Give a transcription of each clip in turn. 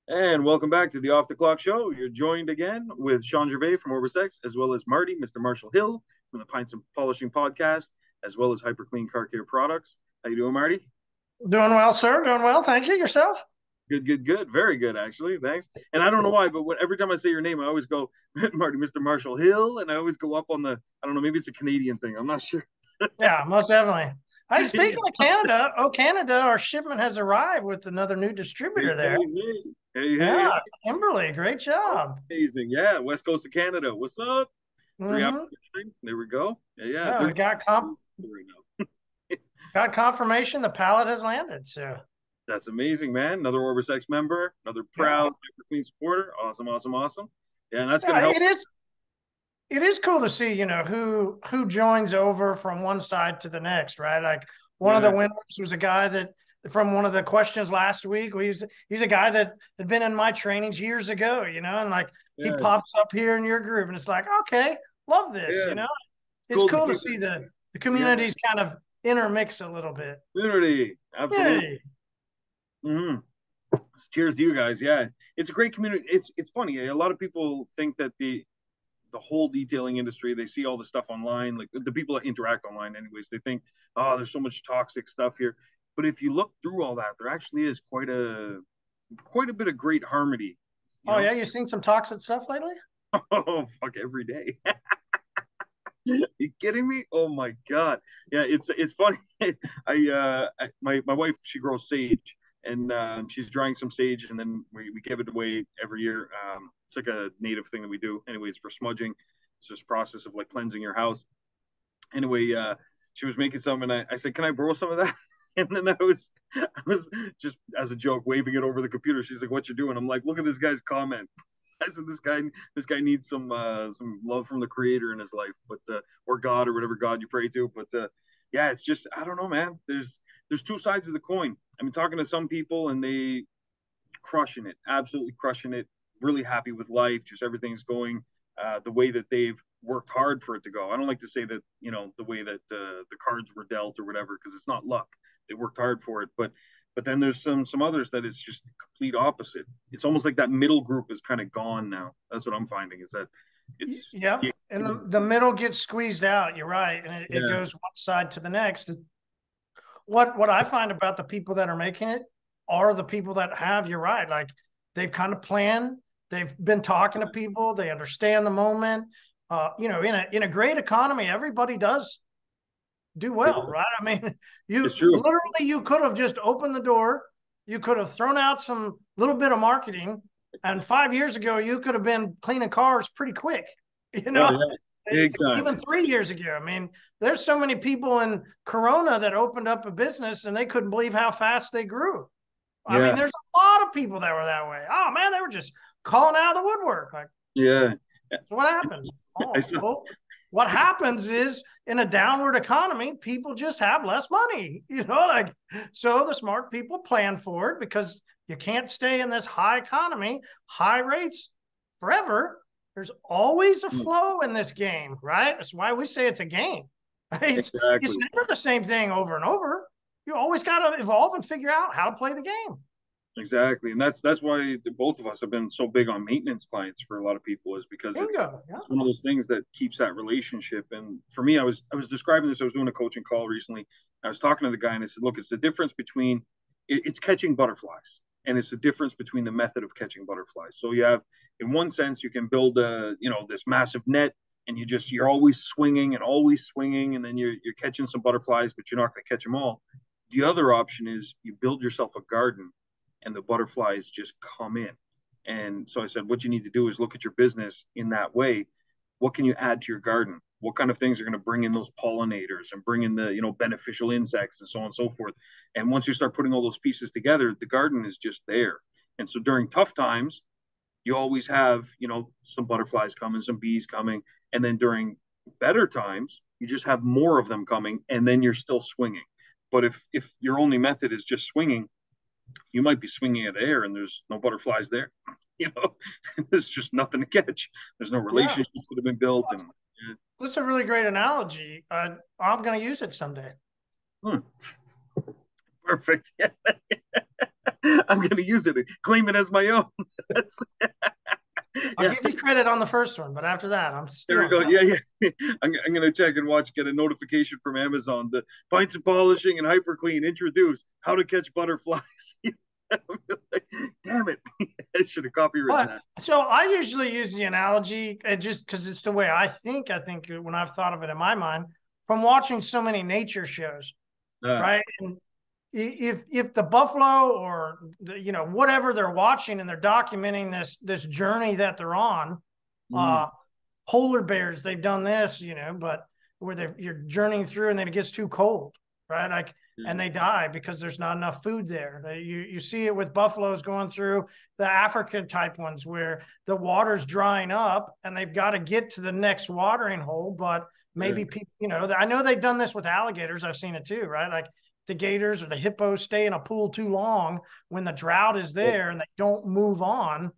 And welcome back to the Off the Clock Show. You're joined again with Shawn Gervais from OrbisX, as well as Marty, Mr. Marshall Hill from the Pints and Polishing Podcast, as well as hyperClean Car Care Products. How you doing, Marty? Doing well, sir. Doing well. Thank you. Yourself? Good, good, good. Very good, actually. Thanks. And I don't know why, but every time I say your name, I always go, Marty, Mr. Marshall Hill, and I always go up on the, I don't know, maybe it's a Canadian thing. I'm not sure. Yeah, most definitely. Hey, Yeah. speaking of Canada, Canada, our shipment has arrived with another new Hey, distributor there. hey, hey. Hey, hey, Yeah, hey. Kimberly, great job. Amazing. Yeah, West Coast of Canada. What's up? 3 hours. Mm-hmm. There we go. Yeah, yeah. Yeah, They're we right now. got confirmation the pallet has landed. So That's amazing, man. Another OrbisX member, another yeah, proud Clean supporter. Awesome, awesome, awesome. Yeah, and that's going yeah, to help. it is cool to see, who joins over from one side to the next, right? Like one of the Yeah, winners was a guy that from one of the questions last week. He's a guy that had been in my trainings years ago, and like he yeah, pops up here in your group, and it's like, okay, love this. yeah. It's Cool to cool to see see that. the Yeah, communities kind of intermix a little bit. community. Absolutely. Hey, Hmm. Cheers to you guys. Yeah, it's a great community. It's funny. A lot of people think that the whole detailing industry, they see all the stuff online, like the people that interact online, anyways. They think, oh, there's so much toxic stuff here. But if you look through all that, there actually is quite a bit of great harmony. You oh know, yeah, you seen some toxic stuff lately? oh fuck, every day. You kidding me? Oh my god. Yeah, it's funny. My wife, she grows sage, and she's drying some sage, and then we give it away every year. It's like a native thing that we do. Anyways, for smudging, it's this process of like cleansing your house. Anyway, she was making some, and I said, "Can I borrow some of that?" And then I was just as a joke waving it over the computer. She's like, "What you doing?" I'm like, "Look at this guy's comment." I said, this guy needs some love from the creator in his life, but or God or whatever God you pray to. But yeah, it's just I don't know, man. There's two sides of the coin. I mean, talking to some people and they crushing it, absolutely crushing it, really happy with life, just everything's going the way that they've worked hard for it to go. I don't like to say that the way that the cards were dealt or whatever, because it's not luck. They worked hard for it, but then there's some others that it's just complete opposite. It's almost like that middle group is kind of gone now. That's what I'm finding is that it's Yeah, and the middle gets squeezed out. You're right, and it yeah, goes one side to the next. What I find about the people that are making it are the people that have, you're right, like they've kind of planned, they've been talking to people, they understand the moment. In a great economy, everybody does do well, right? I mean, it's you true. literally you could have just opened the door, you could have thrown out some little bit of marketing, and 5 years ago you could have been cleaning cars pretty quick, you Oh know. yeah, big time. Even 3 years ago. I mean, there's so many people in Corona that opened up a business and they couldn't believe how fast they grew. I mean, Yeah, there's a lot of people that were that way. Oh man, they were just calling out of the woodwork. Like, yeah. so what happened? I Oh, still well, what happens is in a downward economy, people just have less money. Like so the smart people plan for it because you can't stay in this high economy, high rates forever. There's always a flow in this game, right? That's why we say it's a game. It's exactly. never the same thing over and over. You always got to evolve and figure out how to play the game. Exactly, and that's why both of us have been so big on maintenance clients for a lot of people is because it's Bingo. Yeah. it's one of those things that keeps that relationship. And for me, I was describing this. I was doing a coaching call recently. I was talking to the guy, and I said, "Look, it's the difference between it's catching butterflies, and it's the difference between the method of catching butterflies. So you have, in one sense, you can build this massive net, and you're always swinging, and then you're catching some butterflies, but you're not going to catch them all. The other option is you build yourself a garden and the butterflies just come in. And so I said, what you need to do is look at your business in that way. What can you add to your garden? What kind of things are going to bring in those pollinators and bring in the beneficial insects and so on and so forth. And once you start putting all those pieces together, the garden is just there. And so during tough times, you always have some butterflies coming, some bees coming, and then during better times, you just have more of them coming, and then you're still swinging. But if your only method is just swinging, you might be swinging at air and there's no butterflies there. You know, there's just nothing to catch. There's no Yeah. relationships that have been built. And That's a really great analogy. I'm going to use it someday. hmm, perfect. I'm going to use it, claim it as my own. I'll Yeah, give you credit on the first one, but after that, I'm there we stealing go. that. Yeah, yeah. I'm going to check and watch, get a notification from Amazon. The pints and polishing and hyperclean introduce how to catch butterflies. Like, damn it. I should have copywritten But that. so I usually use the analogy, and just because it's the way I think when I've thought of it in my mind, from watching so many nature shows, Uh, right? And if the buffalo or whatever they're watching and they're documenting this journey that they're on, mm, polar bears, they've done this, but where you're journeying through and then it gets too cold, right? Like, yeah, and they die because there's not enough food there. You see it with buffaloes going through the Africa type ones where the water's drying up and they've got to get to the next watering hole. But yeah, maybe people, I know they've done this with alligators. I've seen it too, right? Like the gators or the hippos stay in a pool too long when the drought is oh, there and they don't move on.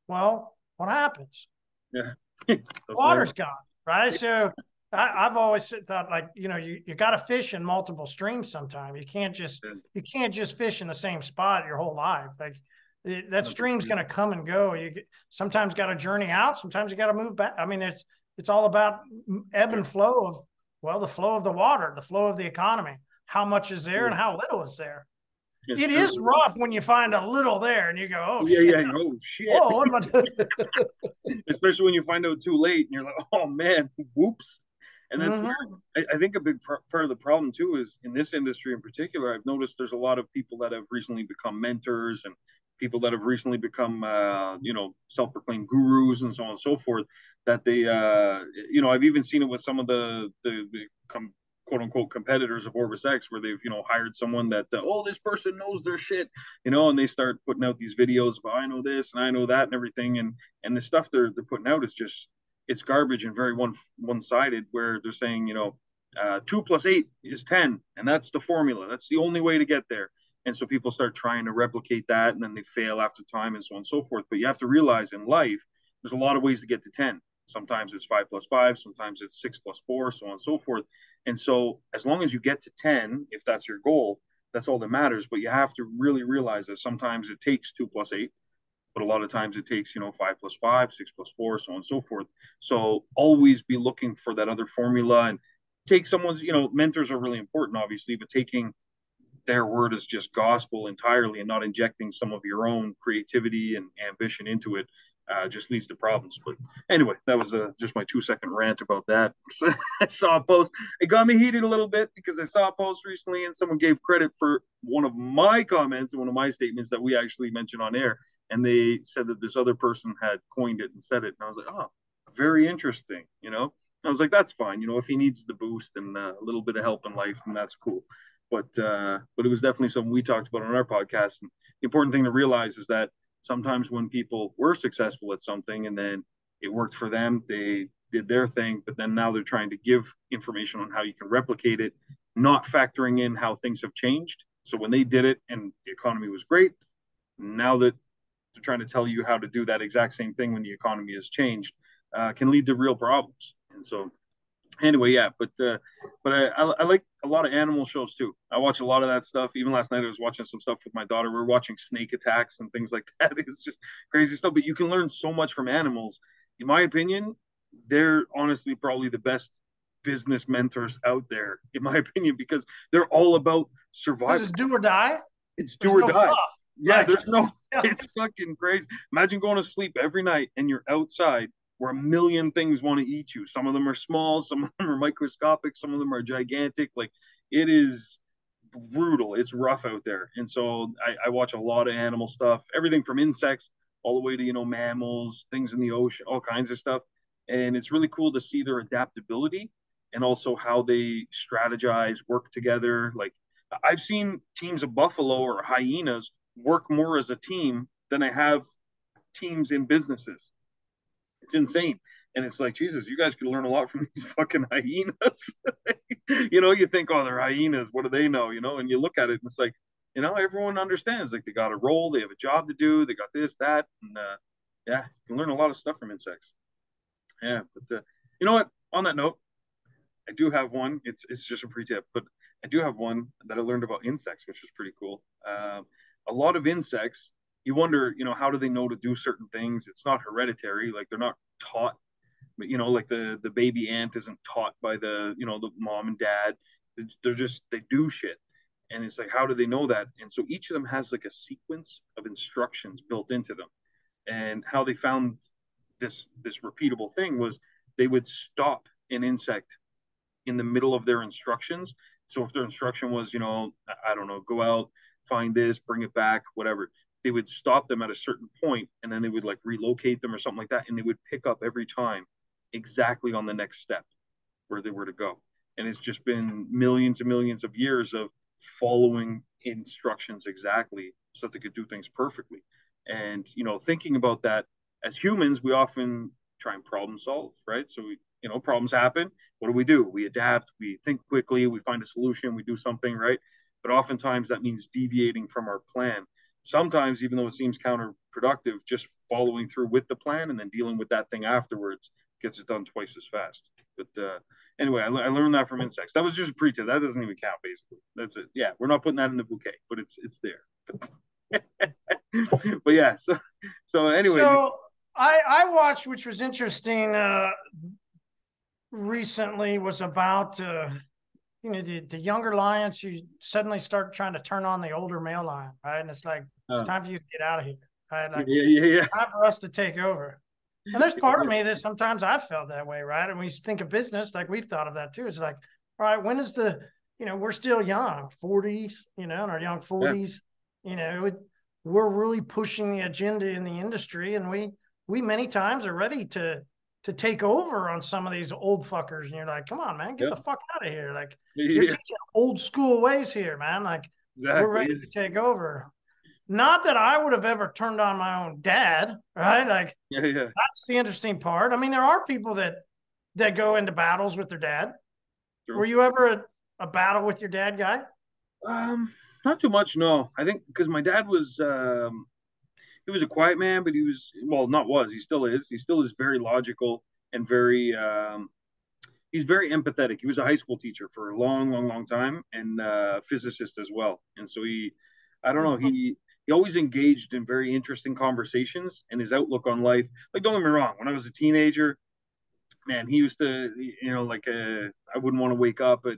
Well, what happens? yeah. That's life. Water's gone, right? So I've always thought, like, you got to fish in multiple streams sometime. You can't just fish in the same spot your whole life. Like that stream's going to come and go. Sometimes got to journey out, sometimes you got to move back. I mean, it's all about ebb and flow of, well, the flow of the water, the flow of the economy, how much is there and how little is there. It's It true. is rough when you find a little there and you go, oh Yeah, shit, yeah. Oh shit. whoa, what am I doing? Especially when you find out too late and you're like, oh man, whoops. And that's Mm-hmm. where I think a big part of the problem too is in this industry in particular. I've noticed there's a lot of people that have recently become mentors and people that have recently become, self-proclaimed gurus and so on and so forth. That they, I've even seen it with some of the quote unquote competitors of OrbisX where they've hired someone that this person knows their shit, and they start putting out these videos of I know this and I know that and everything, and the stuff they're putting out is just it's garbage and very one sided where they're saying 2 + 8 is 10 and that's the formula, that's the only way to get there. And so people start trying to replicate that and then they fail after time and so on and so forth. But you have to realize in life there's a lot of ways to get to 10. Sometimes it's 5 + 5, sometimes it's 6 + 4, so on and so forth. And so as long as you get to 10, if that's your goal, that's all that matters. But you have to really realize that sometimes it takes 2 + 8, but a lot of times it takes 5 + 5, 6 + 4, so on and so forth. So always be looking for that other formula and take someone's, mentors are really important obviously, but taking their word as just gospel entirely and not injecting some of your own creativity and ambition into it just leads to problems. But anyway, that was just my 2-second rant about that. I saw a post. It got me heated a little bit because I saw a post recently and someone gave credit for one of my comments and one of my statements that we actually mentioned on air. And they said that this other person had coined it and said it. And I was like, oh, very interesting. I was like, that's fine. If he needs the boost and a little bit of help in life, then that's cool. But it was definitely something we talked about on our podcast. And the important thing to realize is that sometimes when people were successful at something and then it worked for them, they did their thing, but then now they're trying to give information on how you can replicate it, not factoring in how things have changed. So when they did it and the economy was great, now that they're trying to tell you how to do that exact same thing when the economy has changed, can lead to real problems. And so anyway, yeah, but I like a lot of animal shows too. I watch a lot of that stuff. Even last night, I was watching some stuff with my daughter. We were watching snake attacks and things like that. It's just crazy stuff. But you can learn so much from animals. In my opinion, they're honestly probably the best business mentors out there, in my opinion, because they're all about This is survival. do or die. It's do There's or no die. fluff. Yeah, Like, there's no, yeah. it's fucking crazy. Imagine going to sleep every night and you're outside where a million things want to eat you. Some of them are small, some of them are microscopic, some of them are gigantic. Like it is brutal. It's rough out there. And so I watch a lot of animal stuff, everything from insects all the way to, mammals, things in the ocean, all kinds of stuff. And it's really cool to see their adaptability and also how they strategize, work together. Like I've seen teams of buffalo or hyenas work more as a team than I have teams in businesses. It's insane. And it's like, Jesus, you guys could learn a lot from these fucking hyenas. You think, oh, they're hyenas. What do they know? And you look at it and it's like, everyone understands. Like they got a role, they have a job to do, they got this, that. And yeah, you can learn a lot of stuff from insects. Yeah. But you know what? On that note, I do have one. It's just a pre-tip, but I do have one that I learned about insects, which is pretty cool. a lot of insects, you wonder, how do they know to do certain things? It's not hereditary, like they're not taught, but like the baby ant isn't taught by the mom and dad. They're just, they do shit. And it's like, how do they know that? And so each of them has like a sequence of instructions built into them. And how they found this repeatable thing was they would stop an insect in the middle of their instructions. So if their instruction was, I don't know, go out, find this, bring it back, whatever, they would stop them at a certain point, and then they would like relocate them or something like that, and they would pick up every time exactly on the next step where they were to go. And it's just been millions and millions of years of following instructions exactly so that they could do things perfectly. And thinking about that, as humans, we often try and problem solve, right? So problems happen. What do? We adapt, we think quickly, we find a solution, we do something, right? But oftentimes that means deviating from our plan. Sometimes, even though it seems counterproductive, just following through with the plan and then dealing with that thing afterwards gets it done twice as fast. But anyway, I learned that from insects. That was just a pre-tip. That doesn't even count, basically. That's it. Yeah, we're not putting that in the bouquet, but it's there. But yeah, so anyway. So I watched, which was interesting, recently, was about the younger lions. You suddenly start trying to turn on the older male lion, right? And it's like, it's time for you to get out of here, right? Like, yeah. time for us to take over. And there's part of me that sometimes I've felt that way, right? And when you think of business, like we've thought of that too. It's like, all right, when is we're still young, 40s, in our young 40s, we're really pushing the agenda in the industry, and we many times are ready to take over on some of these old fuckers. And you're like, come on, man, get the fuck out of here. Like, you're teaching old school ways here, man. Like, we're ready to take over. Not that I would have ever turned on my own dad, right? Like, that's the interesting part. I mean, there are people that go into battles with their dad. True. Were you ever a battle with your dad guy? Not too much, no. I think because my dad was he was a quiet man, but he still is very logical and very he's very empathetic. He was a high school teacher for a long time, and a physicist as well. And so he always engaged in very interesting conversations, and his outlook on life. Like, don't get me wrong, when I was a teenager, man, he used to, I wouldn't want to wake up at,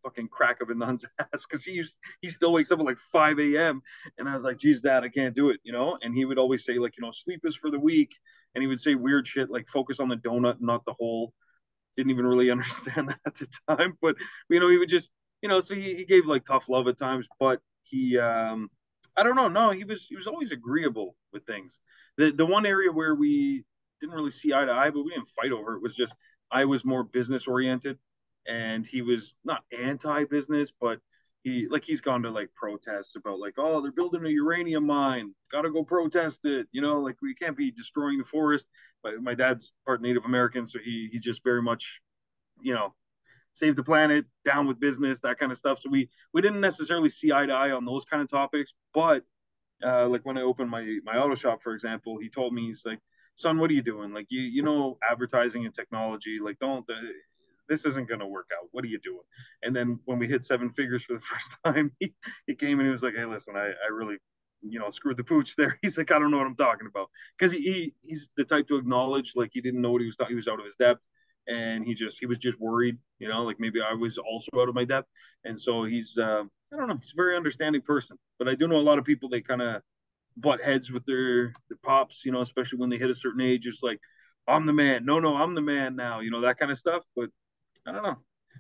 fucking crack of a nun's ass, because he still wakes up at like 5 a.m. And I was like, geez, Dad, I can't do it, And he would always say, like, sleep is for the weak. And he would say weird shit like focus on the donut, not the hole. Didn't even really understand that at the time. But, he would just, so he gave like tough love at times, but he, I don't know. No, he was always agreeable with things. The one area where we didn't really see eye to eye, but we didn't fight over it, was just I was more business oriented, and he was not anti-business, but he's gone to like protests about like, oh, they're building a uranium mine, gotta go protest it, like we can't be destroying the forest. But my dad's part Native American, so he just very much, save the planet, down with business, that kind of stuff. So we didn't necessarily see eye to eye on those kind of topics. But like when I opened my auto shop, for example, he told me, he's like, son, what are you doing? Like, advertising and technology, like, this isn't going to work out. What are you doing? And then when we hit 7 figures for the first time, he came and he was like, hey, listen, I really, screwed the pooch there. He's like, I don't know what I'm talking about. Because he's the type to acknowledge, like, he didn't know what he was out of his depth. And he was just worried, like maybe I was also out of my depth. And so he's, I don't know, he's a very understanding person. But I do know a lot of people, they kind of butt heads with their pops, especially when they hit a certain age. It's like, I'm the man. No, I'm the man now, that kind of stuff. But I don't know.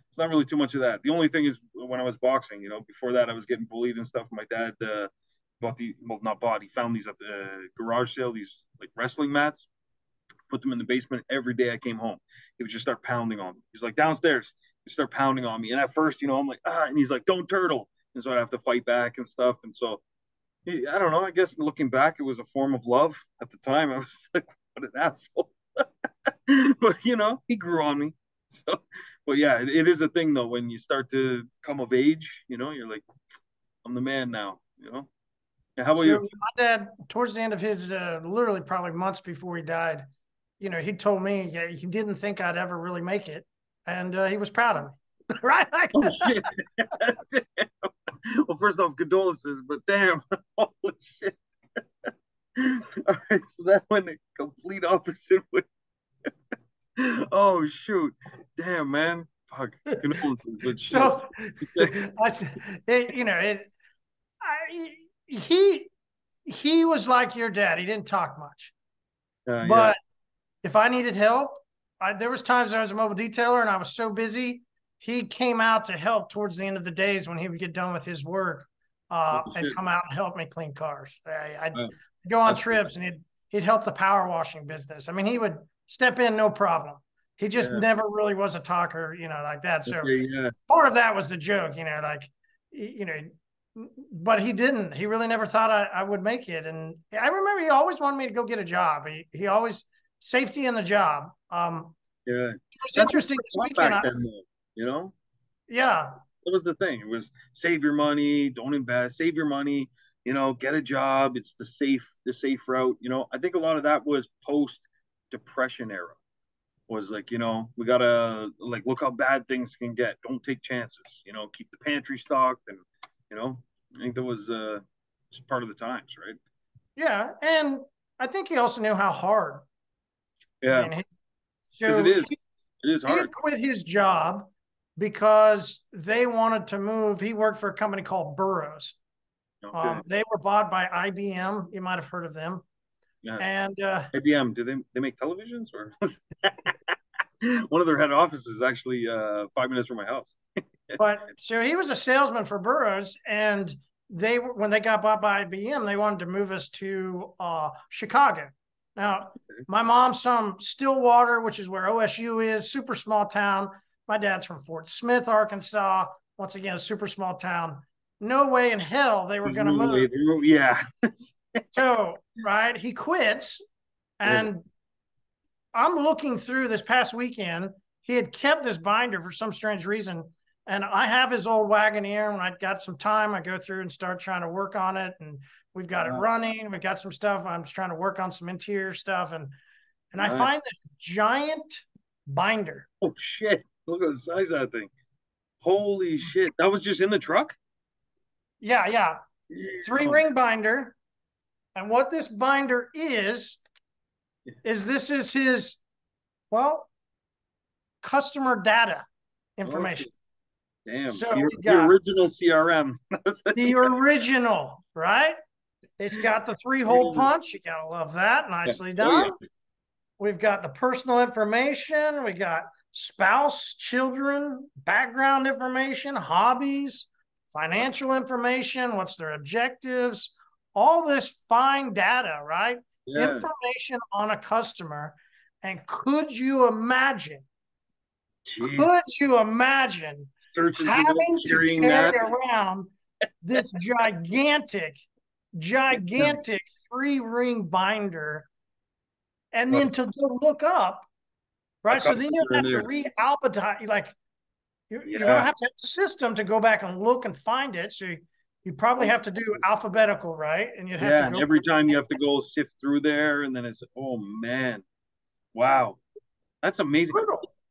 It's not really too much of that. The only thing is when I was boxing, before that I was getting bullied and stuff. My dad he found these at the garage sale, these like wrestling mats, put them in the basement. Every day I came home, he would just start pounding on me. He's like, downstairs, he start pounding on me. And at first, I'm like, and he's like, don't turtle. And so I have to fight back and stuff. And so I don't know. I guess looking back, it was a form of love. At the time, I was like, what an asshole. But, he grew on me. So, but yeah, it is a thing, though, when you start to come of age, you're like, I'm the man now, Yeah, how about you? My dad, towards the end of his, literally probably months before he died, he told me he didn't think I'd ever really make it. And he was proud of me. Right? Oh, shit. Well, first off, condolences, but damn, holy shit. All right, so that went the complete opposite way. Oh shoot, damn man, fuck, condolences, but shit. So I said, you know, I, he he was like your dad. He didn't talk much, Yeah, but if I needed help, there was times I was a mobile detailer and I was so busy. He came out to help towards the end of the days when he would get done with his work, holy and shit. come out and help me clean cars. I'd Wow, go on that's cool. trips and he'd help the power washing business. I mean, he would step in, no problem. He just Yeah. never really was a talker, like that. So Okay. Yeah. part of that was the joke, like, you know, but he didn't. He really never thought I would make it. And I remember he always wanted me to go get a job. He always safety in the job. Yeah. It was That's what interesting this we thought weekend. back then, though. You know, Yeah, that was the thing. It was save your money, don't invest, save your money. Get a job. It's the safe route. I think a lot of that was post depression era. Was like, we gotta like look how bad things can get. Don't take chances. Keep the pantry stocked, and you know, I think that was just part of the times, right? yeah, and I think he also knew how hard. I Yeah, mean, because so it is he hard. had quit his job because they wanted to move. He worked for a company called Burroughs. Okay. They were bought by IBM. You might have heard of them. Yeah. And IBM, do they make televisions or one of their head offices is actually 5 minutes from my house. but so he was a salesman for Burroughs, and when they got bought by IBM, they wanted to move us to Chicago. Now, my mom's from Stillwater, which is where OSU is, super small town. My dad's from Fort Smith, Arkansas. Once again, a super small town. No way in hell they were There's going to no move. way. Yeah. So, right, he quits, Yeah. and I'm looking through this past weekend. He had kept this binder for some strange reason. And I have his old Wagoneer. When I got some time, I go through and start trying to work on it. And we've got it running. We've got some stuff. I'm just trying to work on some interior stuff. And I Nice. find this giant binder. Oh shit! Look at the size of that thing. Holy shit! That was just in the truck. Yeah. Yeah. 3-ring binder. And what this binder is this is his, well, customer data information. Okay. Damn. So The original CRM. the original, right? It's got the 3-hole punch. You gotta love that. Nicely done. Oh, yeah. We've got the personal information. We got spouse, children, background information, hobbies, financial information, what's their objectives, all this fine data, right? Yeah. Information on a customer. And could you imagine Jeez. Having to carry around this gigantic 3-ring binder, and then to go look up, right? So then you have to re-alphabetize, like you're gonna have to have a system to go back and look and find it. So you probably have to do alphabetical, right? And you have to and every time you have to go sift through there, and then it's, oh man, wow, that's amazing.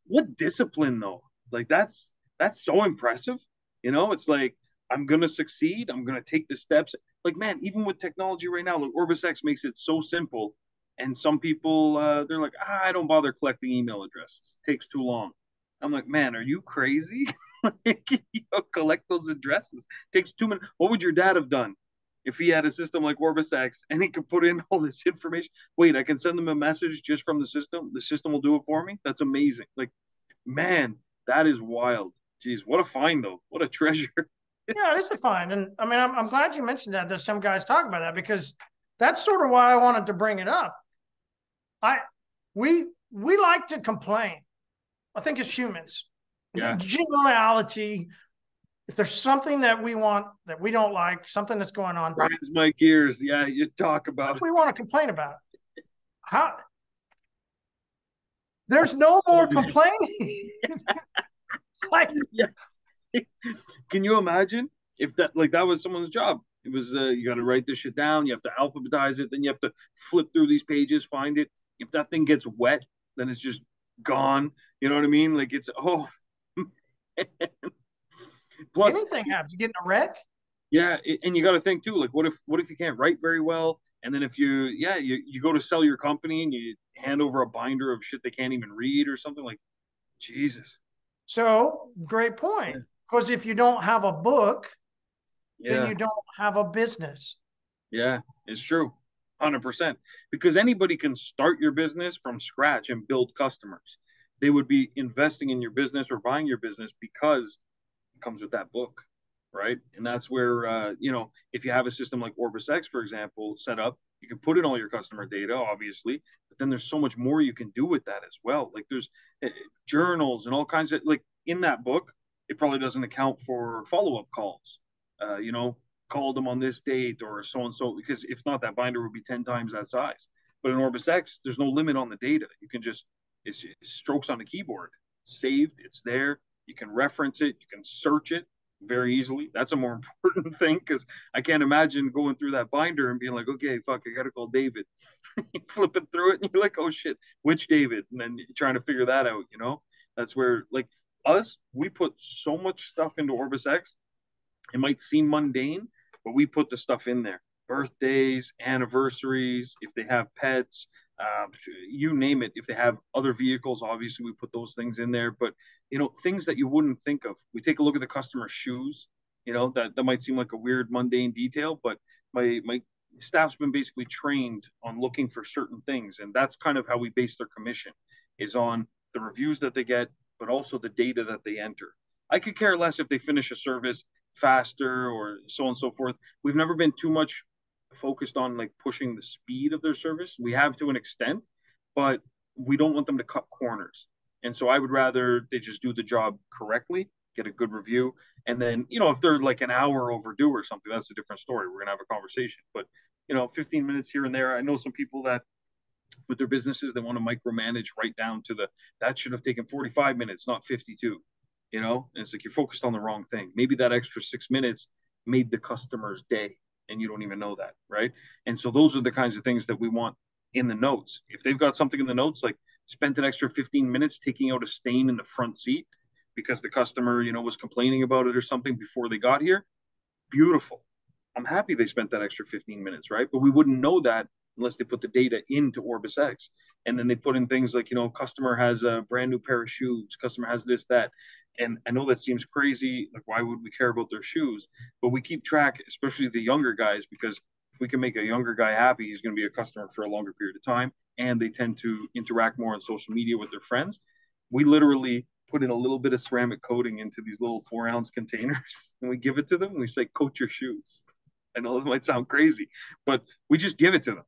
What discipline though? Like that's so impressive. It's like, I'm gonna succeed. I'm gonna take the steps. Like, man, even with technology right now, like OrbisX makes it so simple. And some people, they're like, I don't bother collecting email addresses. It takes too long. I'm like, man, are you crazy? Collect those addresses. It takes 2 minutes. What would your dad have done if he had a system like OrbisX and he could put in all this information? Wait, I can send them a message just from the system. The system will do it for me. That's amazing. Like, man, that is wild. Jeez, what a find though. What a treasure. Yeah, it is a find. And I mean, I'm glad you mentioned that. There's some guys talking about that, because that's sort of why I wanted to bring it up. We like to complain. I think as humans, generality, if there's something that we want that we don't like, something that's going on, grinds my gears. Yeah, you talk about it. We want to complain about it. There's no more complaining. Like, yeah. Can you imagine if that was someone's job? It was you got to write this shit down. You have to alphabetize it. Then you have to flip through these pages, find it. If that thing gets wet, then it's just gone. You know what I mean? Like, it's, oh. Plus, anything happens. You get in a wreck. Yeah, and you got to think too. Like, what if you can't write very well? And then if you go to sell your company and you hand over a binder of shit they can't even read or something like, Jesus. So great point. Yeah, Because if you don't have a book, then yeah, you don't have a business. yeah. It's true, 100%. Because anybody can start your business from scratch and build customers. They would be investing in your business or buying your business because comes with that book, right? And that's where if you have a system like OrbisX, for example, set up, you can put in all your customer data, obviously, but then there's so much more you can do with that as well. Like there's journals and all kinds of like in that book, it probably doesn't account for follow-up calls. You know, called them on this date or so and so, because if not, that binder would be 10 times that size. But in OrbisX, there's no limit on the data. You can just it's strokes on the keyboard, saved, it's there, you can reference it, you can search it very easily. That's a more important thing because I can't imagine going through that binder and being like, okay, fuck, I gotta call David. Flipping through it and you're like, oh shit, which David? And then you're trying to figure that out, you know? That's where like us, we put so much stuff into OrbisX. It might seem mundane, but we put the stuff in there. Birthdays, anniversaries, if they have pets, you name it. If they have other vehicles, obviously we put those things in there. But things that you wouldn't think of. We take a look at the customer's shoes. That might seem like a weird, mundane detail, but my staff's been basically trained on looking for certain things, and that's kind of how we base their commission is on the reviews that they get, but also the data that they enter. I could care less if they finish a service faster or so on and so forth. We've never been too much focused on like pushing the speed of their service. We have to an extent, but we don't want them to cut corners. And so I would rather they just do the job correctly, get a good review, and then if they're like an hour overdue or something, that's a different story. We're gonna have a conversation. But 15 minutes here and there. I know some people that with their businesses they want to micromanage right down to the that should have taken 45 minutes, not 52. And it's like you're focused on the wrong thing. Maybe that extra 6 minutes made the customer's day and you don't even know that, right? And so those are the kinds of things that we want in the notes. If they've got something in the notes like spent an extra 15 minutes taking out a stain in the front seat because the customer was complaining about it or something before they got here, beautiful. I'm happy they spent that extra 15 minutes, right? But we wouldn't know that unless they put the data into OrbisX. And then they put in things like, customer has a brand new pair of shoes, customer has this, that. And I know that seems crazy. Like, why would we care about their shoes? But we keep track, especially the younger guys, because if we can make a younger guy happy, he's going to be a customer for a longer period of time. And they tend to interact more on social media with their friends. We literally put in a little bit of ceramic coating into these little 4-ounce containers and we give it to them. And we say, coat your shoes. I know it might sound crazy, but we just give it to them.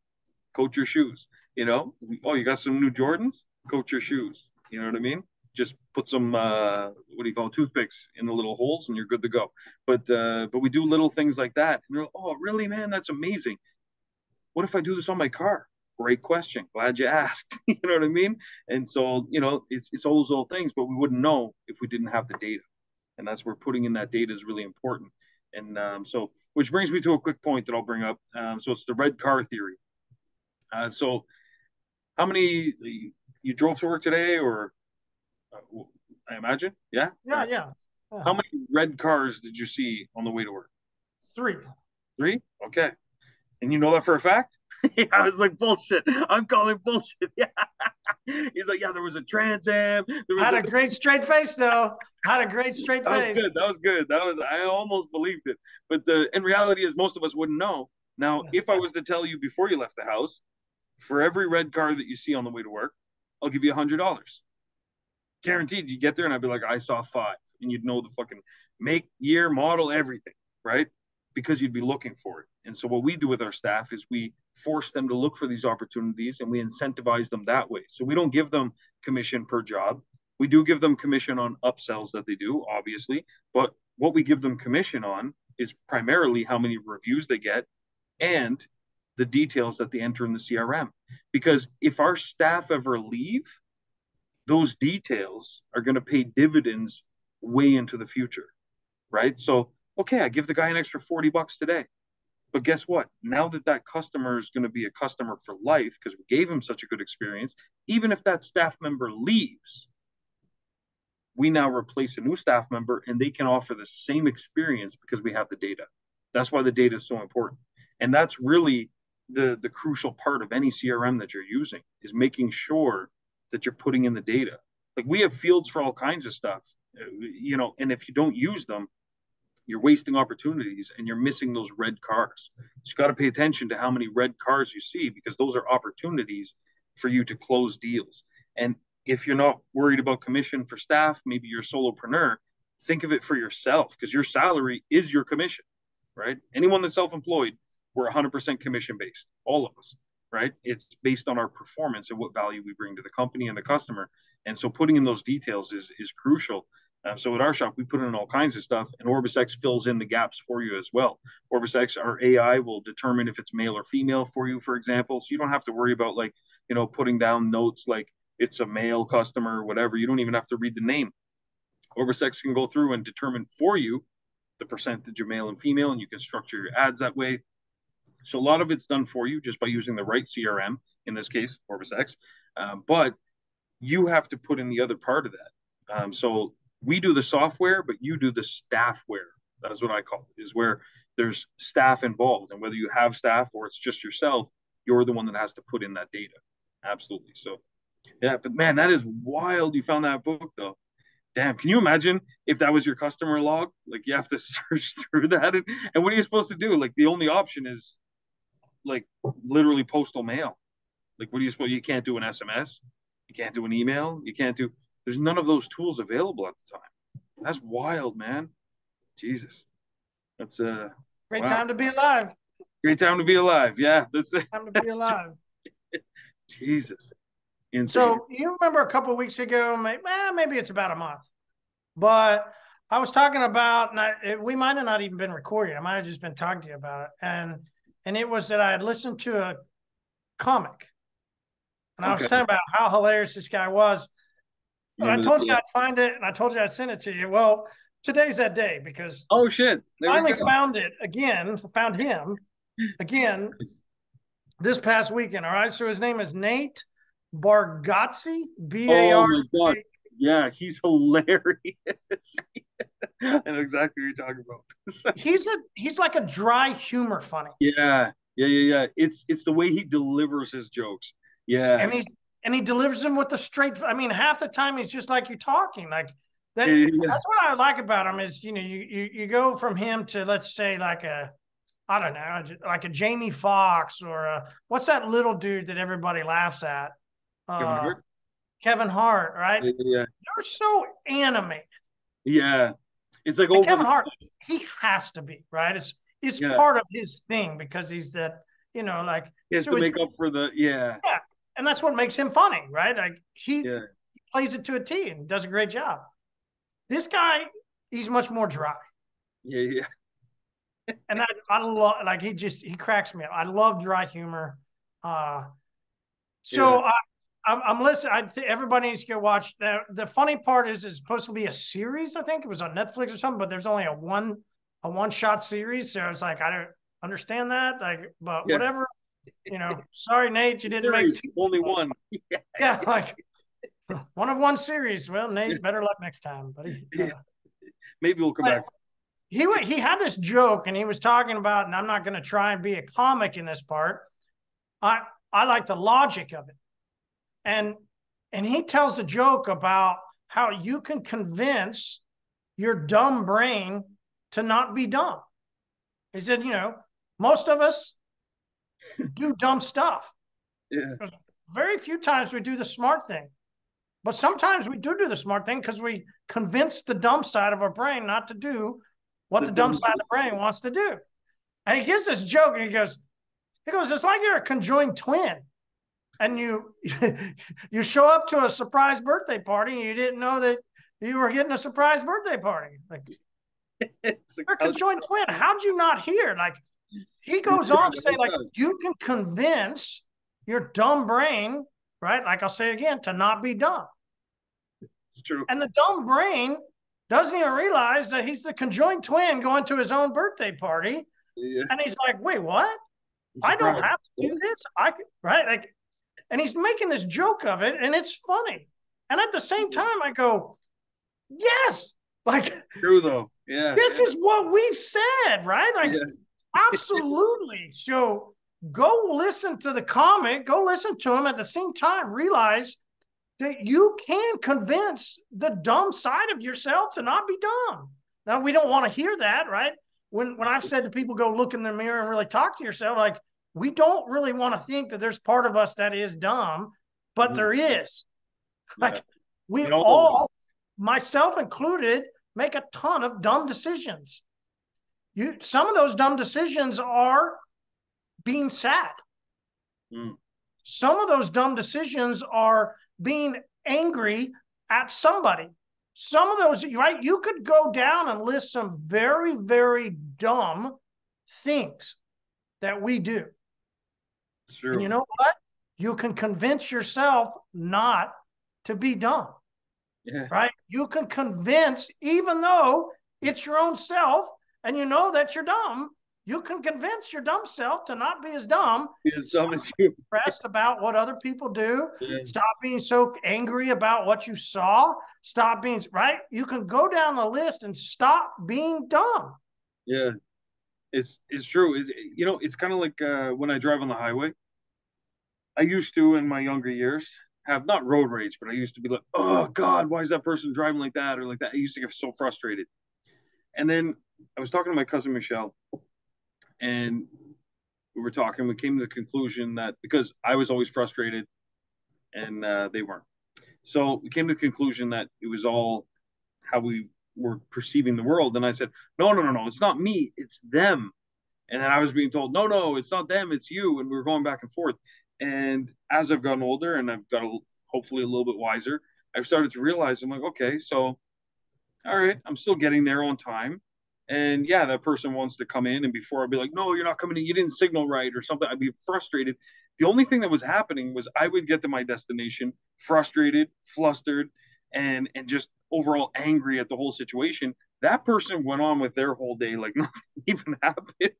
Coat your shoes. Oh, you got some new Jordans? Coat your shoes. You know what I mean? Just put some what do you call it, toothpicks in the little holes, and you're good to go. But we do little things like that. And they're like, oh, really, man? That's amazing. What if I do this on my car? Great question. Glad you asked. You know what I mean? And so it's all those little things, but we wouldn't know if we didn't have the data. And that's where putting in that data is really important. And so, which brings me to a quick point that I'll bring up. So it's the red car theory. So, how many you drove to work today, or I imagine, yeah? Yeah, yeah. How many red cars did you see on the way to work? Three. Three? Okay. And you know that for a fact? Yeah, I was like, bullshit. I'm calling bullshit. Yeah. He's like, yeah, there was a Trans Am. There was Had a great straight face, though. Had a great straight that was face. good. That was good. I almost believed it. But in reality is most of us wouldn't know. Now, if I was to tell you before you left the house, for every red car that you see on the way to work, I'll give you $100. Guaranteed. You get there and I'd be like, I saw five. And you'd know the fucking make, year, model, everything, right? Because you'd be looking for it. And so what we do with our staff is we force them to look for these opportunities and we incentivize them that way. So we don't give them commission per job. We do give them commission on upsells that they do, obviously. But what we give them commission on is primarily how many reviews they get and the details that they enter in the CRM. Because if our staff ever leave, those details are going to pay dividends way into the future, right? So, okay, I give the guy an extra $40 today. But guess what? Now that customer is going to be a customer for life because we gave him such a good experience, even if that staff member leaves, we now replace a new staff member and they can offer the same experience because we have the data. That's why the data is so important. And that's really the crucial part of any CRM that you're using, is making sure that you're putting in the data. Like, we have fields for all kinds of stuff, and if you don't use them, you're wasting opportunities and you're missing those red cars. So you got to pay attention to how many red cars you see, because those are opportunities for you to close deals. And if you're not worried about commission for staff, maybe you're a solopreneur, think of it for yourself, because your salary is your commission, right? Anyone that's self-employed, we're 100% commission based, all of us, right? It's based on our performance and what value we bring to the company and the customer. And so putting in those details is crucial. So at our shop, we put in all kinds of stuff, and OrbisX fills in the gaps for you as well. OrbisX, our AI, will determine if it's male or female for you, for example. So you don't have to worry about, like, putting down notes like it's a male customer or whatever. You don't even have to read the name. OrbisX can go through and determine for you the percentage of male and female, and you can structure your ads that way. So a lot of it's done for you just by using the right CRM, in this case, OrbisX. But you have to put in the other part of that. So we do the software, but you do the staffware. That's what I call it, is where there's staff involved. And whether you have staff or it's just yourself, you're the one that has to put in that data. Absolutely. So, yeah, but man, that is wild. You found that book, though. Damn, can you imagine if that was your customer log? Like, you have to search through that. And what are you supposed to do? Like, the only option is, like, literally postal mail. Like, what are you supposed? You can't do an SMS. You can't do an email. You can't do. There's none of those tools available at the time. That's wild, man. Jesus, that's a great time to be alive. Great time to be alive. Yeah, that's time to be alive. Jesus. Insane. So you remember a couple of weeks ago, maybe it's about a month, but I was talking about, we might have not even been recording. I might have just been talking to you about it, and it was that I had listened to a comic, and I was talking about how hilarious this guy was. And I told you I'd find it, and I told you I'd send it to you. Well, today's that day, because oh shit, I finally found it again. Found him again this past weekend. All right, so his name is Nate Bargatze, B-A-R. Oh my God, yeah, he's hilarious. I know exactly what you're talking about. he's like a dry humor funny. Yeah. It's the way he delivers his jokes. Yeah, and he delivers them with the straight. I mean, half the time he's just like you're talking like that. Yeah. That's what I like about him is, you go from him to, let's say, like I don't know, like a Jamie Foxx, or what's that little dude that everybody laughs at? Kevin Hart, right? Yeah. They're so animated. Yeah. It's like Kevin Hart, he has to be, right? It's part of his thing, because he's that, like he has to make up for the Yeah. And that's what makes him funny, right? Like he plays it to a T and does a great job. This guy, he's much more dry. Yeah. And I love, like, he cracks me up. I love dry humor. I'm listening. Everybody needs to go watch. The funny part is it's supposed to be a series. I think it was on Netflix or something, but there's only a one-shot series. So I was like, I don't understand that. Like, but whatever. Sorry, Nate, you didn't make two. Only one. Yeah, like one of one series. Well, Nate, better luck next time, buddy. Maybe we'll come back. He had this joke, and he was talking about, and I'm not going to try and be a comic in this part. I like the logic of it. And he tells a joke about how you can convince your dumb brain to not be dumb. He said, most of us do dumb stuff. Yeah. Very few times we do the smart thing. But sometimes we do the smart thing because we convince the dumb side of our brain not to do what the dumb side of the brain wants to do. And he gives this joke, and he goes, it's like you're a conjoined twin. And you show up to a surprise birthday party, and you didn't know that you were getting a surprise birthday party. Like, you're a conjoined twin. How'd you not hear? Like, he goes on to say, like, you can convince your dumb brain, right? Like, I'll say it again, to not be dumb. It's true. And the dumb brain doesn't even realize that he's the conjoined twin going to his own birthday party. Yeah. And he's like, wait, what? I don't have to do this. Right? Like, and he's making this joke of it, and it's funny. And at the same time, I go, yes, like, true though. Yeah. This is what we said, right? Like, Absolutely. So go listen to the comic, go listen to him at the same time, realize that you can convince the dumb side of yourself to not be dumb. Now, we don't want to hear that, right? When I've said to people, go look in the mirror and really talk to yourself, like, we don't really want to think that there's part of us that is dumb, but there is. Yeah. Like, we And all of us. all, myself included, make a ton of dumb decisions. Some of those dumb decisions are being sad. Mm. Some of those dumb decisions are being angry at somebody. Some of those, right? You could go down and list some very, very dumb things that we do. It's true. And you know what? You can convince yourself not to be dumb. Yeah. Right? You can convince, even though it's your own self and you know that you're dumb, you can convince your dumb self to not be as dumb. Be as dumb as you. Depressed about what other people do. Yeah. Stop being so angry about what you saw. Stop being, right? You can go down the list and stop being dumb. Yeah. It's true. It's kind of like when I drive on the highway. I used to, in my younger years, have not road rage, but I used to be like, oh God, why is that person driving like that or like that? I used to get so frustrated. And then I was talking to my cousin Michelle, and we were talking. We came to the conclusion that because I was always frustrated and they weren't. So we came to the conclusion that it was all how we were perceiving the world. And I said, no, no, no, no, it's not me, it's them. And then I was being told, no, no, it's not them, it's you. And we were going back and forth. And as I've gotten older and I've got hopefully a little bit wiser, I've started to realize I'm like, okay, so all right, I'm still getting there on time. And yeah, that person wants to come in, and before I'd be like, no, you're not coming in, you didn't signal right or something. I'd be frustrated. The only thing that was happening was I would get to my destination frustrated, flustered, and just overall angry at the whole situation. That person went on with their whole day like nothing even happened,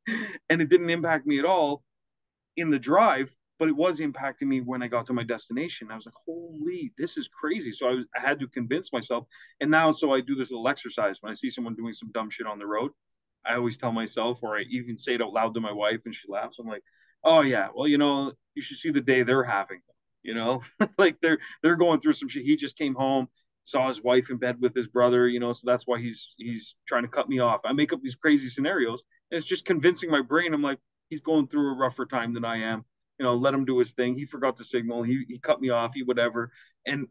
and it didn't impact me at all in the drive, but it was impacting me when I got to my destination. I was like, holy, this is crazy. So I had to convince myself. And now, so I do this little exercise when I see someone doing some dumb shit on the road. I always tell myself, or I even say it out loud to my wife, and she laughs. I'm like, oh yeah, well, you should see the day they're having. Like they're going through some shit. He just came home, saw his wife in bed with his brother, so that's why he's trying to cut me off. I make up these crazy scenarios, and it's just convincing my brain. I'm like, he's going through a rougher time than I am. Let him do his thing. He forgot the signal. He cut me off. He whatever, and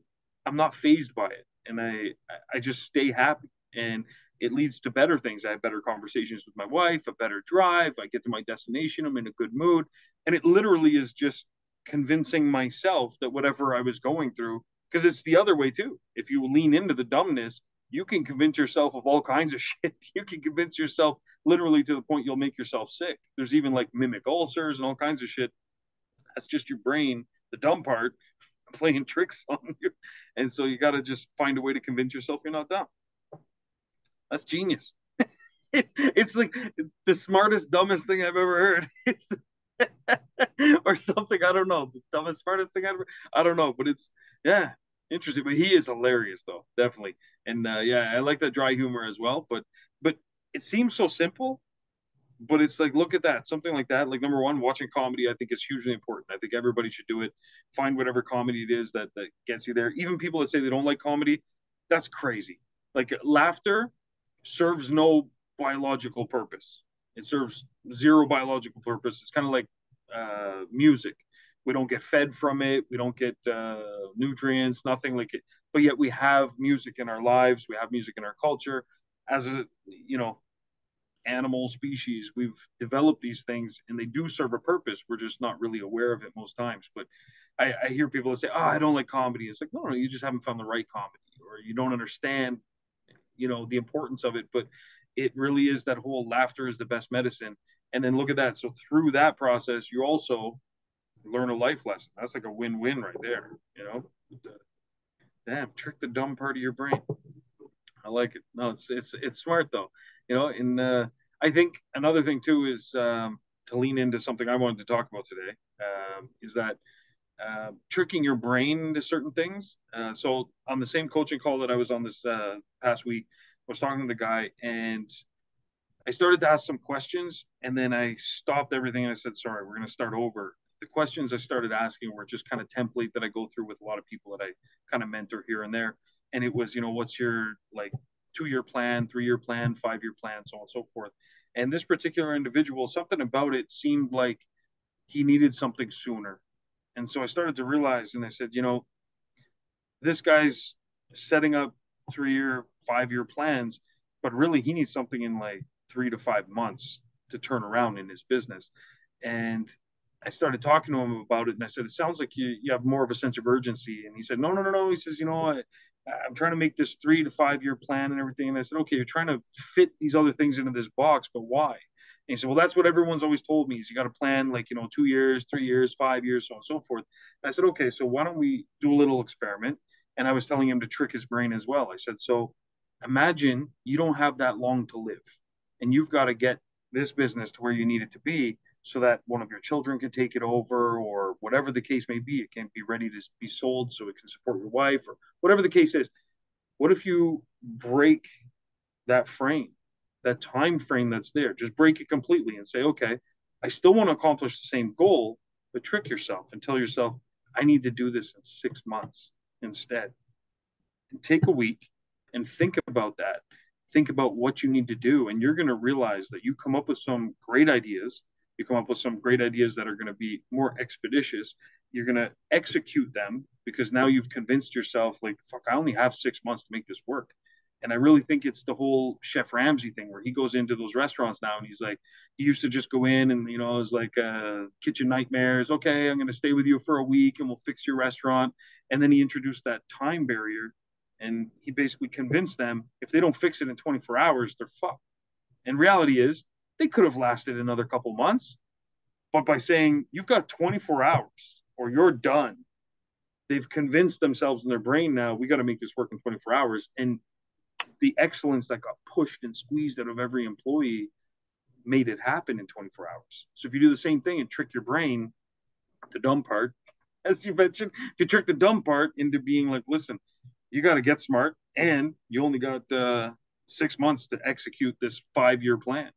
I'm not phased by it. And I just stay happy, and it leads to better things. I have better conversations with my wife, a better drive. I get to my destination. I'm in a good mood, and it literally is just convincing myself that whatever I was going through, because it's the other way too. If you lean into the dumbness, you can convince yourself of all kinds of shit. You can convince yourself literally to the point you'll make yourself sick. There's even like mimic ulcers and all kinds of shit. That's just your brain, the dumb part, playing tricks on you. And so you got to just find a way to convince yourself you're not dumb. That's genius. It's like the smartest, dumbest thing I've ever heard. It's or something. I don't know. The dumbest, smartest thing I don't know. But yeah, interesting. But he is hilarious, though, definitely. And yeah, I like that dry humor as well. But it seems so simple, but it's like, look at that, something like that. Like, number one, watching comedy, I think is hugely important. I think everybody should do it. Find whatever comedy it is that gets you there. Even people that say they don't like comedy, that's crazy. Like, laughter serves no biological purpose. It serves zero biological purpose. It's kind of like music. We don't get fed from it. We don't get nutrients, nothing like it. But yet we have music in our lives. We have music in our culture. As a, animal species, we've developed these things, and they do serve a purpose. We're just not really aware of it most times. But I hear people say, oh, I don't like comedy. It's like, no, you just haven't found the right comedy, or you don't understand the importance of it. But it really is that whole laughter is the best medicine. And then look at that. So through that process, you also learn a life lesson. That's like a win-win right there. Damn, trick the dumb part of your brain. I like it. No, it's smart though. And I think another thing too is to lean into something I wanted to talk about today, is that tricking your brain into certain things. So on the same coaching call that I was on this past week, I was talking to the guy, and I started to ask some questions, and then I stopped everything and I said, sorry, we're going to start over. The questions I started asking were just kind of template that I go through with a lot of people that I kind of mentor here and there. And it was, what's your like 2-year plan, 3-year plan, 5-year plan, so on and so forth. And this particular individual, something about it seemed like he needed something sooner. And so I started to realize, and I said, this guy's setting up 3-year, 5-year plans, but really he needs something in like 3 to 5 months to turn around in his business. And I started talking to him about it, and I said, "It sounds like you have more of a sense of urgency." And he said, "No, no, no, no." He says, I'm trying to make this 3 to 5 year plan and everything." And I said, "Okay, you're trying to fit these other things into this box, but why?" And he said, "Well, that's what everyone's always told me is you got to plan like 2 years, 3 years, 5 years, so on and so forth." And I said, "Okay, so why don't we do a little experiment?" And I was telling him to trick his brain as well. I said, "So imagine you don't have that long to live, and you've got to get this business to where you need it to be so that one of your children can take it over, or whatever the case may be. It can be ready to be sold so it can support your wife, or whatever the case is. What if you break that frame, that time frame that's there? Just break it completely and say, okay, I still want to accomplish the same goal, but trick yourself and tell yourself, I need to do this in 6 months instead. And take a week and think about that. Think about what you need to do. And you're going to realize that you come up with some great ideas. You come up with some great ideas that are going to be more expeditious. You're going to execute them because now you've convinced yourself, like, fuck, I only have 6 months to make this work. And I really think it's the whole Chef Ramsay thing where he goes into those restaurants now and he's like, he used to just go in and, it was like kitchen nightmares. Okay, I'm going to stay with you for a week and we'll fix your restaurant. And then he introduced that time barrier, and he basically convinced them if they don't fix it in 24 hours, they're fucked. And reality is, they could have lasted another couple months, but by saying you've got 24 hours or you're done, they've convinced themselves in their brain now, we got to make this work in 24 hours. And the excellence that got pushed and squeezed out of every employee made it happen in 24 hours. So if you do the same thing and trick your brain, the dumb part, as you mentioned, if you trick the dumb part into being like, listen, you got to get smart, and you only got 6 months to execute this 5-year plan.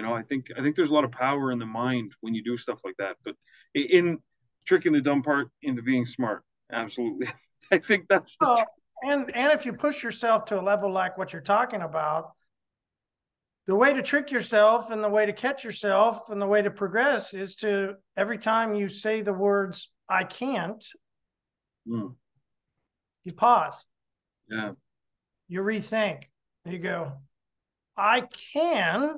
I think there's a lot of power in the mind when you do stuff like that. But in tricking the dumb part into being smart, absolutely, I think that's the. And if you push yourself to a level like what you're talking about, the way to trick yourself and the way to catch yourself and the way to progress is to every time you say the words "I can't," you pause. Yeah. You rethink. You go, I can.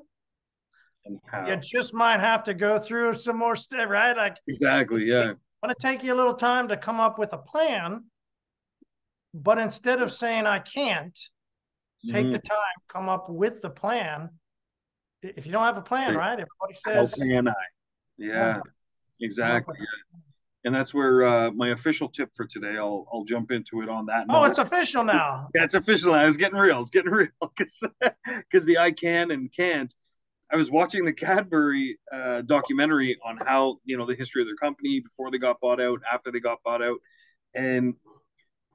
And how? You just might have to go through some more steps, right? Like exactly, yeah. It's going to take you a little time to come up with a plan, but instead of saying I can't, take the time, come up with the plan. If you don't have a plan, right? Everybody says, how can I? Yeah, exactly. Yeah. And that's where my official tip for today, I'll jump into it on that note. Oh, it's official now. Yeah, it's official now. It's getting real. It's getting real because the I can and can't. I was watching the Cadbury documentary on how, the history of their company before they got bought out, after they got bought out. And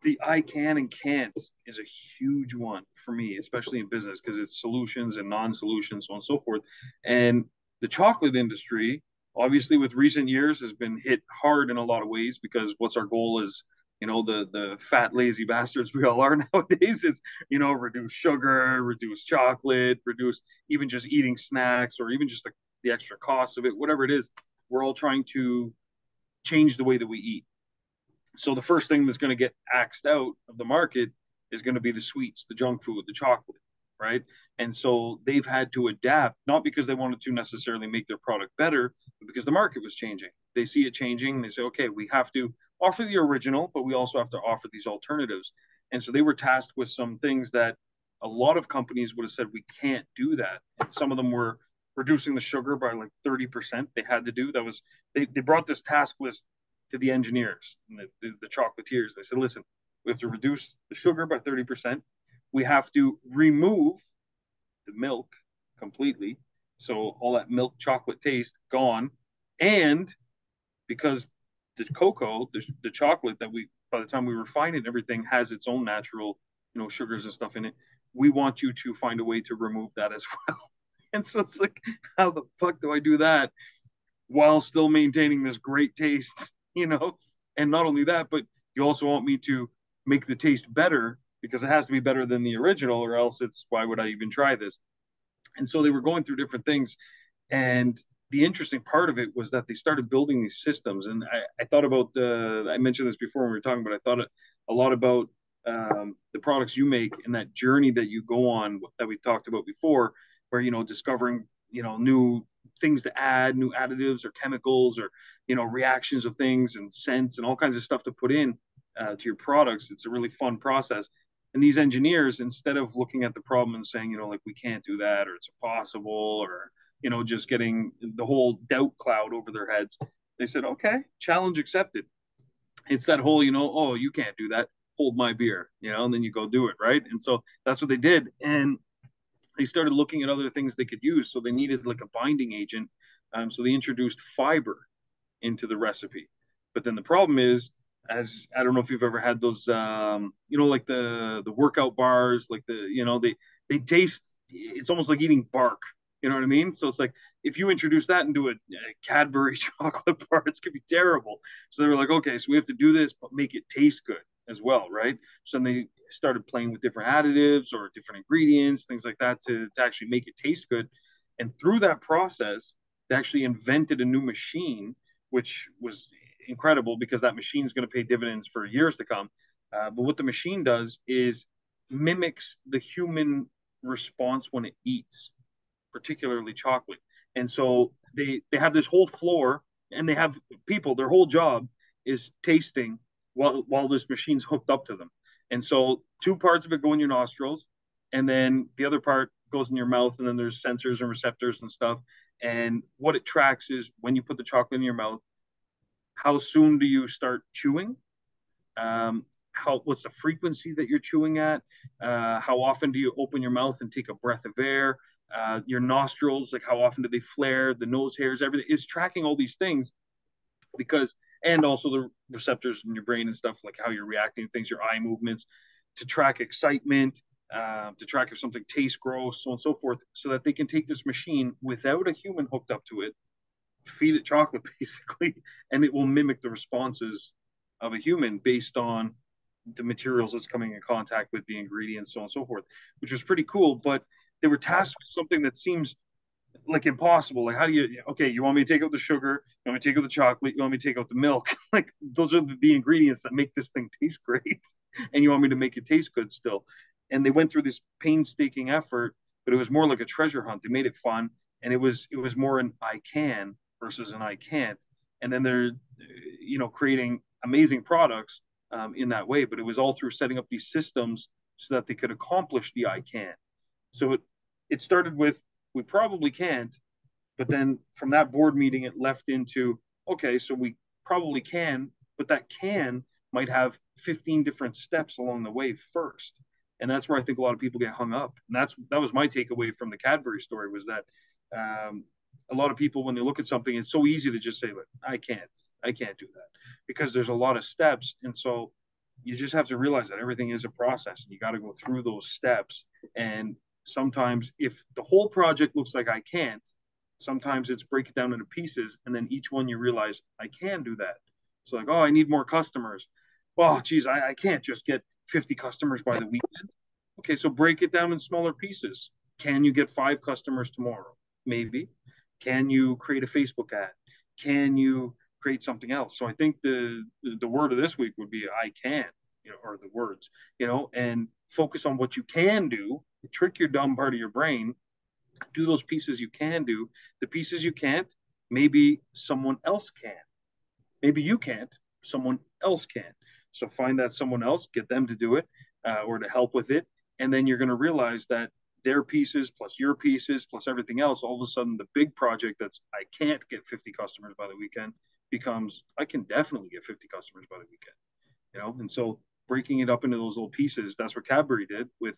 the I can and can't is a huge one for me, especially in business, because it's solutions and non-solutions, so on and so forth. And the chocolate industry, obviously, with recent years, has been hit hard in a lot of ways because what's our goal is, the fat lazy bastards we all are nowadays is, reduce sugar, reduce chocolate, reduce even just eating snacks, or even just the extra cost of it, whatever it is. We're all trying to change the way that we eat. So the first thing that's going to get axed out of the market is going to be the sweets, the junk food, the chocolate, right? And so they've had to adapt, not because they wanted to necessarily make their product better, but because the market was changing. They see it changing, and they say, okay, we have to offer the original, but we also have to offer these alternatives. And so they were tasked with some things that a lot of companies would have said, we can't do that. And some of them were reducing the sugar by like 30%. They had to do that. Was they brought this task list to the engineers and the chocolatiers. They said, listen, we have to reduce the sugar by 30%. We have to remove the milk completely. So all that milk chocolate taste gone. And because the cocoa, the chocolate that by the time we refine it, everything has its own natural, sugars and stuff in it. We want you to find a way to remove that as well. And so it's like, how the fuck do I do that while still maintaining this great taste, you know? And not only that, but you also want me to make the taste better because it has to be better than the original, or else it's why would I even try this? And so they were going through different things. And the interesting part of it was that they started building these systems. And I thought about, I mentioned this before when we were talking, but I thought a lot about the products you make and that journey that you go on that we talked about before, where, discovering, new things to add, new additives or chemicals or, reactions of things and scents and all kinds of stuff to put in to your products. It's a really fun process. And these engineers, instead of looking at the problem and saying, like, we can't do that or it's impossible or, just getting the whole doubt cloud over their heads, they said, okay, challenge accepted. It's that whole, oh, you can't do that. Hold my beer, and then you go do it. Right. And so that's what they did. And they started looking at other things they could use. So they needed like a binding agent. So they introduced fiber into the recipe. But then the problem is, as I don't know if you've ever had those, like the workout bars, like they taste. It's almost like eating bark. You know what I mean? So it's like if you introduce that into a Cadbury chocolate bar, it's gonna be terrible. So they were like, okay, so we have to do this, but make it taste good as well, right? So then they started playing with different additives or different ingredients, things like that, to actually make it taste good. And through that process, they actually invented a new machine, which was incredible because that machine is going to pay dividends for years to come. But what the machine does is mimics the human response when it eats, particularly chocolate. And so they have this whole floor, and they have people. Their whole job is tasting while this machine's hooked up to them. And so two parts of it go in your nostrils, and then the other part goes in your mouth, and then there's sensors and receptors and stuff. And what it tracks is when you put the chocolate in your mouth, how soon do you start chewing? What's the frequency that you're chewing at? How often do you open your mouth and take a breath of air? Your nostrils, like how often do they flare? The nose hairs, everything is tracking all these things because, and also the receptors in your brain and stuff, like how you're reacting to things, your eye movements, to track excitement, to track if something tastes gross, so on and so forth, so that they can take this machine without a human hooked up to it, feed it chocolate basically, and it will mimic the responses of a human based on the materials it's coming in contact with, the ingredients, so on and so forth, which was pretty cool. But they were tasked with something that seems like impossible. Like, how do you, okay, you want me to take out the sugar, you want me to take out the chocolate, you want me to take out the milk? Like, those are the ingredients that make this thing taste great. And you want me to make it taste good still. And they went through this painstaking effort, but it was more like a treasure hunt. They made it fun. And it was more an I can versus an I can't. And then they're, creating amazing products in that way. But it was all through setting up these systems so that they could accomplish the I can. So it started with, we probably can't, but then from that board meeting, it left into, okay, so we probably can, but that can might have 15 different steps along the way first. And that's where I think a lot of people get hung up. And that was my takeaway from the Cadbury story, was that a lot of people, when they look at something, it's so easy to just say, look, I can't do that, because there's a lot of steps. And so you just have to realize that everything is a process, and you got to go through those steps. And sometimes if the whole project looks like I can't, sometimes it's break it down into pieces, and then each one you realize I can do that. So like, oh, I need more customers. Well, geez, I can't just get 50 customers by the weekend. Okay, so break it down in smaller pieces. Can you get 5 customers tomorrow? Maybe. Can you create a Facebook ad? Can you create something else? So I think the word of this week would be I can, or the words, and focus on what you can do, trick your dumb part of your brain, do those pieces you can do. The pieces you can't, maybe someone else can. Maybe you can't, someone else can. So find that someone else, get them to do it, or to help with it. And then you're going to realize that their pieces plus your pieces plus everything else, all of a sudden the big project that's I can't get 50 customers by the weekend becomes I can definitely get 50 customers by the weekend. And so breaking it up into those little pieces, that's what Cadbury did with,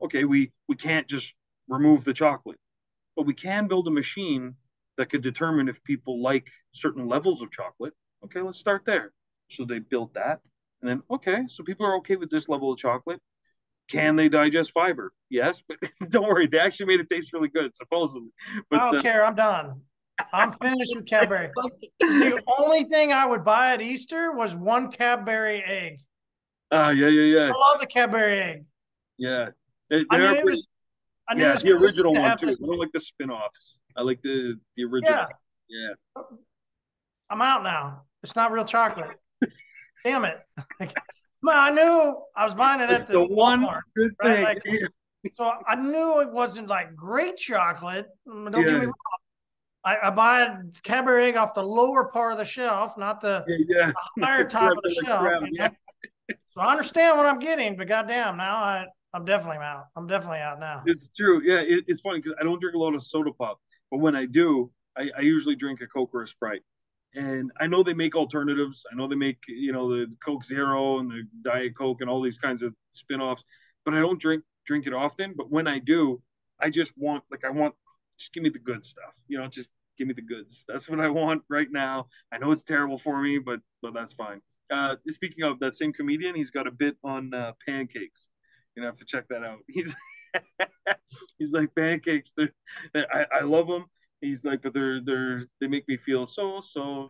okay, we can't just remove the chocolate, but we can build a machine that could determine if people like certain levels of chocolate. Okay, let's start there. So they built that. And then, okay, so people are okay with this level of chocolate. Can they digest fiber? Yes, but don't worry, they actually made it taste really good, supposedly. But I don't care. I'm done. I'm finished with Cadbury. The only thing I would buy at Easter was one Cadbury egg. yeah, yeah, yeah, I love the Cadbury egg. yeah. I They knew are it pretty. was. I knew it Yeah, was the crazy original to one have too. this. I don't like the spin-offs. I like the original. Yeah, Yeah. I'm out now. It's not real chocolate. Damn it! Like, man, I knew I was buying it It's at the the one Walmart, good right? thing. Like, so I knew it wasn't like great chocolate. Don't get me Yeah, wrong. I buy a Cadbury egg off the lower part of the shelf, not the yeah, yeah. Not higher the top of the like shelf. crown. You Yeah. know, so I understand what I'm getting, but goddamn, now I'm definitely out. I'm definitely out now. It's true. Yeah, it's funny because I don't drink a lot of soda pop, but when I do, I usually drink a Coke or a Sprite. And I know they make alternatives. I know they make, the Coke Zero and the Diet Coke and all these kinds of spin-offs, but I don't drink it often. But when I do, I just want just give me the good stuff. Just give me the goods. That's what I want right now. I know it's terrible for me, but that's fine. Speaking of that same comedian, he's got a bit on pancakes. You have to check that out. He's like pancakes. I love them. He's like, but they make me feel so tired.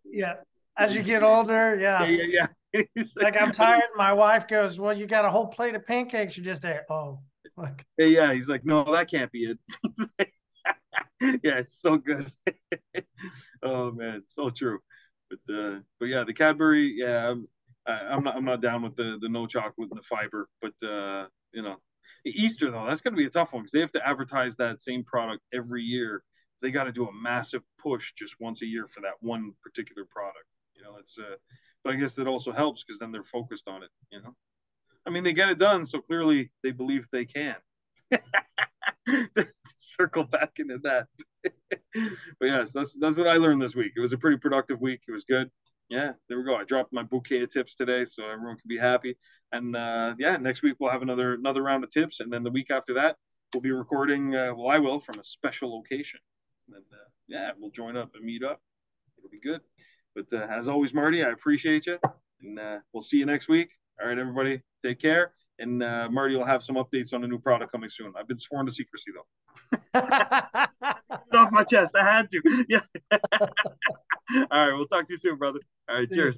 Yeah. As you He's get like, older, yeah, yeah. yeah, yeah. He's Like I'm tired. My wife goes, "Well, you got a whole plate of pancakes. You just ate." Oh, like yeah. He's like, no, that can't be it. Yeah, it's so good. Oh man, it's so true. But yeah, the Cadbury, yeah, I'm not down with the no chocolate and the fiber, but Easter though, that's gonna be a tough one because they have to advertise that same product every year. They got to do a massive push just once a year for that one particular product. It's but I guess that also helps because then they're focused on it. I mean, they get it done, so clearly they believe they can. To circle back into that. But yes, that's what I learned this week. It was a pretty productive week. It was good. Yeah, there we go. I dropped my bouquet of tips today, so everyone can be happy. And yeah, next week we'll have another round of tips, and then the week after that we'll be recording. Well, I will from a special location. And yeah, we'll join up and meet up. It'll be good. But as always, Marty, I appreciate you, and we'll see you next week. All right, everybody, take care. And Marty will have some updates on a new product coming soon. I've been sworn to secrecy though. Get it off my chest. I had to. Yeah. All right, we'll talk to you soon, brother. All right, cheers.